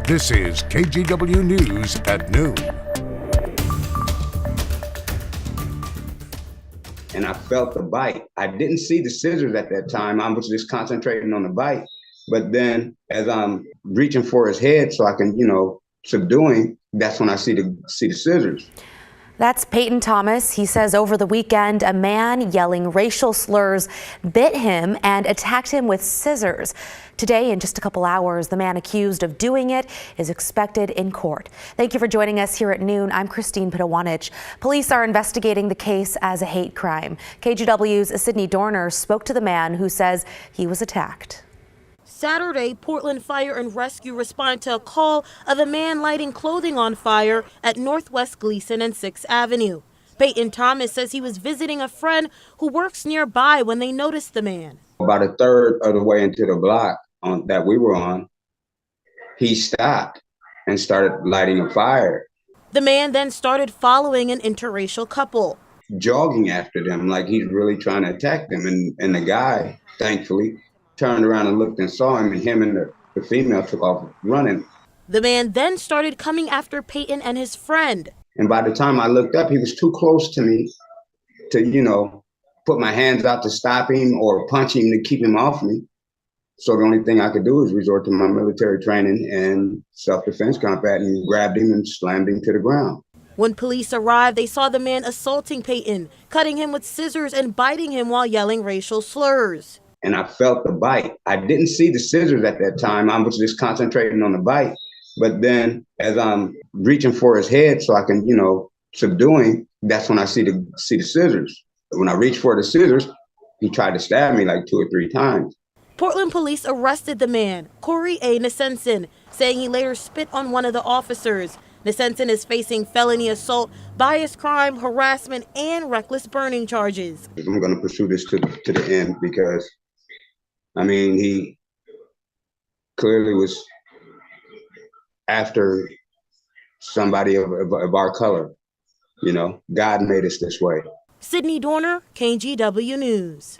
This is KGW News at noon. And I felt the bite. I didn't see the scissors at that time. I was just concentrating on the bite. But then as I'm reaching for his head so I can, subdue him, that's when I see the scissors. That's Peyton Thomas. He says over the weekend, a man yelling racial slurs bit him and attacked him with scissors. Today, in just a couple hours, the man accused of doing it is expected in court. Thank you for joining us here at noon. I'm Christine Pitawanich. Police are investigating the case as a hate crime. KGW's Sydney Dorner spoke to the man who says he was attacked. Saturday, Portland Fire and Rescue responded to a call of a man lighting clothing on fire at Northwest Gleason and 6th Avenue. Peyton Thomas says he was visiting a friend who works nearby when they noticed the man. About a third of the way into the block that we were on, he stopped and started lighting a fire. The man then started following an interracial couple, jogging after them like he's really trying to attack them. And the guy, thankfully, turned around and looked and saw him, and him and the female took off running. The man then started coming after Peyton and his friend. And by the time I looked up, he was too close to me to, put my hands out to stop him or punch him to keep him off me. So the only thing I could do is resort to my military training and self-defense combat, and grabbed him and slammed him to the ground. When police arrived, they saw the man assaulting Peyton, cutting him with scissors and biting him while yelling racial slurs. And I felt the bite. I didn't see the scissors at that time. I was just concentrating on the bite. But then as I'm reaching for his head so I can, subdue him, that's when I see the scissors. When I reached for the scissors, he tried to stab me like 2 or 3 times. Portland police arrested the man, Corey A. Nesensen, saying he later spit on one of the officers. Nesensen is facing felony assault, bias crime, harassment, and reckless burning charges. I'm going to pursue this to the end because he clearly was after somebody of our color. God made us this way. Sydney Dorner, KGW News.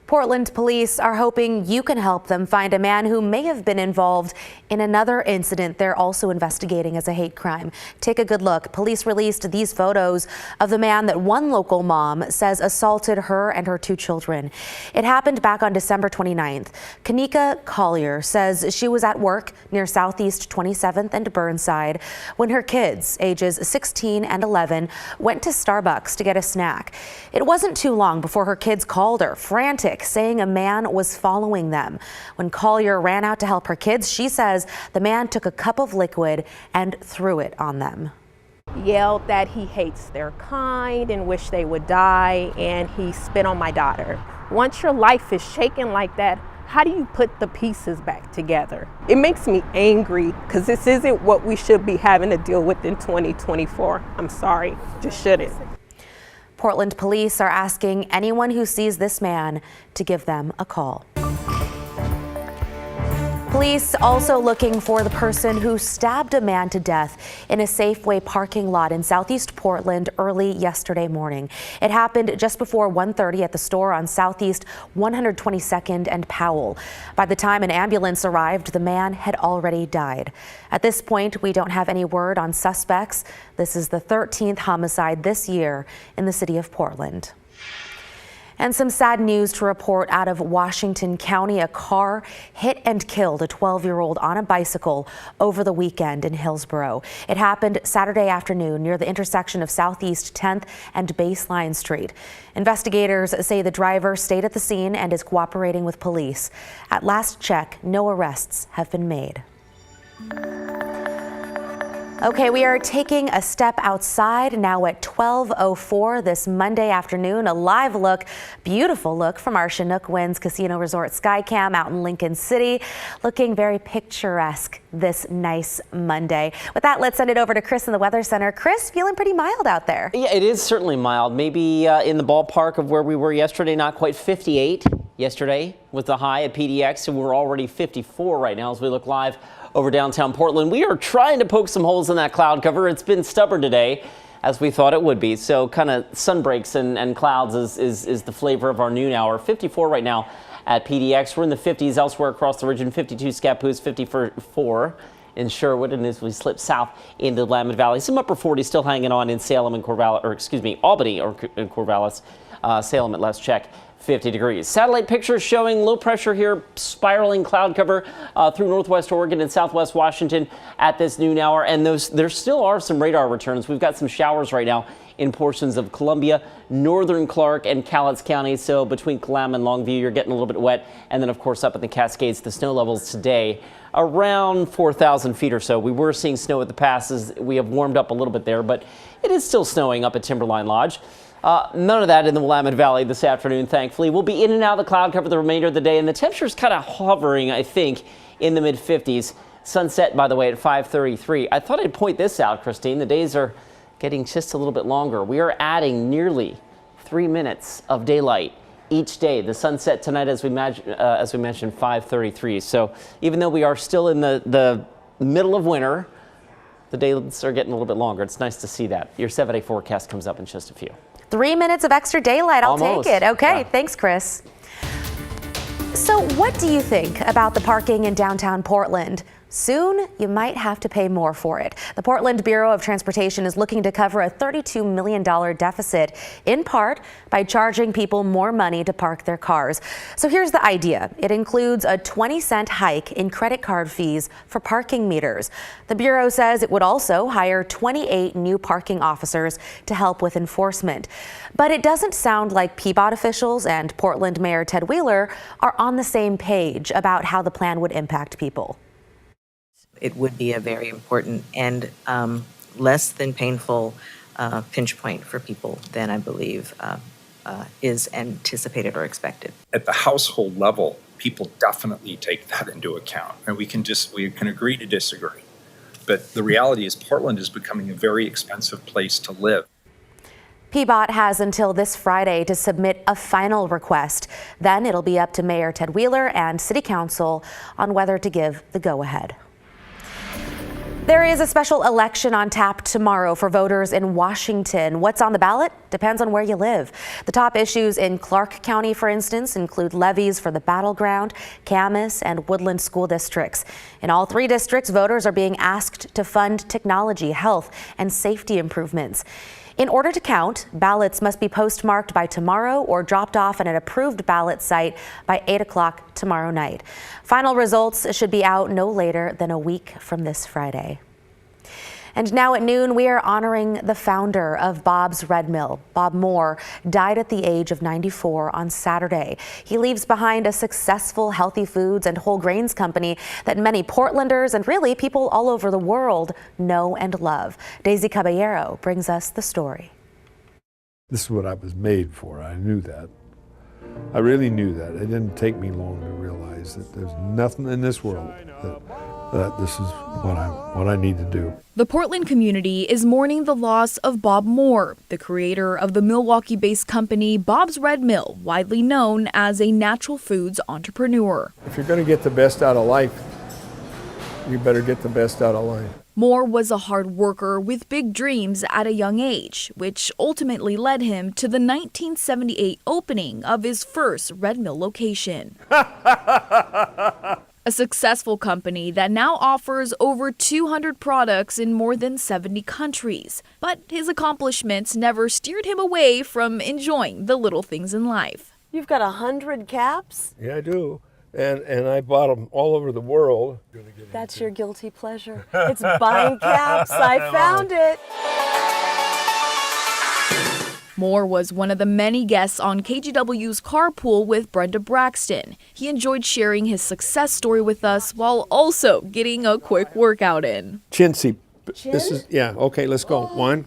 Portland police are hoping you can help them find a man who may have been involved in another incident they're also investigating as a hate crime. Take a good look. Police released these photos of the man that one local mom says assaulted her and her 2 children. It happened back on December 29th. Kanika Collier says she was at work near Southeast 27th and Burnside when her kids, ages 16 and 11, went to Starbucks to get a snack. It wasn't too long before her kids called her, frantic, saying a man was following them. When Collier ran out to help her kids, she says the man took a cup of liquid and threw it on them. Yelled that he hates their kind and wish they would die, and he spit on my daughter. Once your life is shaken like that, how do you put the pieces back together? It makes me angry because this isn't what we should be having to deal with in 2024. I'm sorry, just shouldn't. Portland police are asking anyone who sees this man to give them a call. Police also looking for the person who stabbed a man to death in a Safeway parking lot in Southeast Portland early yesterday morning. It happened just before 1:30 at the store on Southeast 122nd and Powell. By the time an ambulance arrived, the man had already died. At this point, we don't have any word on suspects. This is the 13th homicide this year in the city of Portland. And some sad news to report out of Washington County. A car hit and killed a 12-year-old on a bicycle over the weekend in Hillsborough. It happened Saturday afternoon near the intersection of Southeast 10th and Baseline Street. Investigators say the driver stayed at the scene and is cooperating with police. At last check, no arrests have been made. Okay, we are taking a step outside now at 12:04 this Monday afternoon. A live look, beautiful look from our Chinook Winds Casino Resort Skycam out in Lincoln City. Looking very picturesque this nice Monday. With that, let's send it over to Chris in the Weather Center. Chris, feeling pretty mild out there. Yeah, it is certainly mild. Maybe in the ballpark of where we were yesterday, not quite 58 yesterday with the high at PDX, and we're already 54 right now as we look live over downtown Portland. We are trying to poke some holes in that cloud cover. It's been stubborn today, as we thought it would be. So kind of sun breaks and clouds is the flavor of our noon hour. 54 right now at PDX. We're in the 50s elsewhere across the region. 52 Scappoose, 54 in Sherwood, and as we slip south into the Willamette Valley, some upper 40s still hanging on in Salem and Corvallis, or excuse me, Albany or in Corvallis. Salem at Let's Check, 50 degrees. Satellite pictures showing low pressure here, spiraling cloud cover through northwest Oregon and southwest Washington at this noon hour. And there still are some radar returns. We've got some showers right now in portions of Columbia, northern Clark, and Cowlitz County. So between Kalama and Longview, you're getting a little bit wet. And then, of course, up in the Cascades, the snow levels today around 4,000 feet or so. We were seeing snow at the passes. We have warmed up a little bit there, but it is still snowing up at Timberline Lodge. None of that in the Willamette Valley this afternoon, thankfully. We'll be in and out of the cloud cover the remainder of the day, and the temperature's kind of hovering, I think, in the mid-50s. Sunset, by the way, at 5:33. I thought I'd point this out, Christine. The days are getting just a little bit longer. We are adding nearly 3 minutes of daylight each day. The sunset tonight, as we mentioned, 5:33. So even though we are still in the middle of winter, the days are getting a little bit longer. It's nice to see that. Your 7-day forecast comes up in just a few. 3 minutes of extra daylight. I'll Almost. take it. Okay, Yeah. Thanks, Chris. So what do you think about the parking in downtown Portland? Soon, you might have to pay more for it. The Portland Bureau of Transportation is looking to cover a $32 million deficit, in part by charging people more money to park their cars. So here's the idea. It includes a 20-cent hike in credit card fees for parking meters. The Bureau says it would also hire 28 new parking officers to help with enforcement. But it doesn't sound like PBOT officials and Portland Mayor Ted Wheeler are on the same page about how the plan would impact people. It would be a very important and less than painful pinch point for people than I believe is anticipated or expected. At the household level, people definitely take that into account, and we can agree to disagree. But the reality is Portland is becoming a very expensive place to live. PBOT has until this Friday to submit a final request. Then it'll be up to Mayor Ted Wheeler and City Council on whether to give the go-ahead. There is a special election on tap tomorrow for voters in Washington. What's on the ballot depends on where you live. The top issues in Clark County, for instance, include levies for the Battleground, Camas, and Woodland school districts. In all three districts, voters are being asked to fund technology, health, and safety improvements. In order to count, ballots must be postmarked by tomorrow or dropped off at an approved ballot site by 8 o'clock tomorrow night. Final results should be out no later than a week from this Friday. And now at noon, we are honoring the founder of Bob's Redmill. Bob Moore died at the age of 94 on Saturday. He leaves behind a successful healthy foods and whole grains company that many Portlanders and really people all over the world know and love. Daisy Caballero brings us the story. This is what I was made for. I knew that. I really knew that. It didn't take me long to realize that there's nothing in this world that this is what I need to do. The Portland community is mourning the loss of Bob Moore, the creator of the Milwaukee-based company Bob's Redmill, widely known as a natural foods entrepreneur. If you're going to get the best out of life, you better get the best out of life. Moore was a hard worker with big dreams at a young age, which ultimately led him to the 1978 opening of his first Redmill location. A successful company that now offers over 200 products in more than 70 countries. But his accomplishments never steered him away from enjoying the little things in life. You've got 100 caps? Yeah, I do. And I bought them all over the world. That's your guilty pleasure. It's buying caps. I found it. Moore was one of the many guests on KGW's Carpool with Brenda Braxton. He enjoyed sharing his success story with us while also getting a quick workout in. Chintzy. This is, yeah, okay, let's go. One.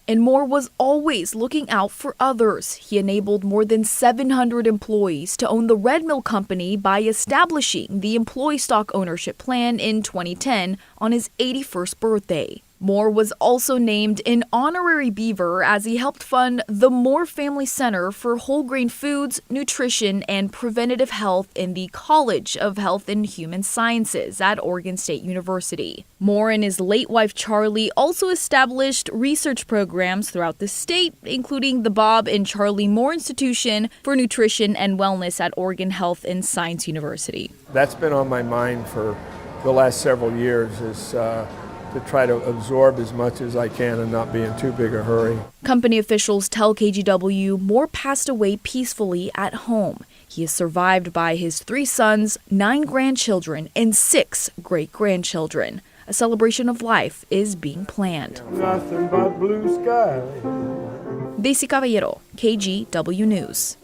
And Moore was always looking out for others. He enabled more than 700 employees to own the Redmill company by establishing the employee stock ownership plan in 2010 on his 81st birthday. Moore was also named an honorary Beaver as he helped fund the Moore Family Center for Whole Grain Foods, Nutrition, and Preventative Health in the College of Health and Human Sciences at Oregon State University. Moore and his late wife Charlie also established research programs throughout the state, including the Bob and Charlie Moore Institution for Nutrition and Wellness at Oregon Health and Science University. That's been on my mind for the last several years is to try to absorb as much as I can and not be in too big a hurry. Company officials tell KGW Moore passed away peacefully at home. He is survived by his 3 sons, 9 grandchildren, and 6 great-grandchildren. A celebration of life is being planned. Nothing but blue sky. Daisy Caballero, KGW News.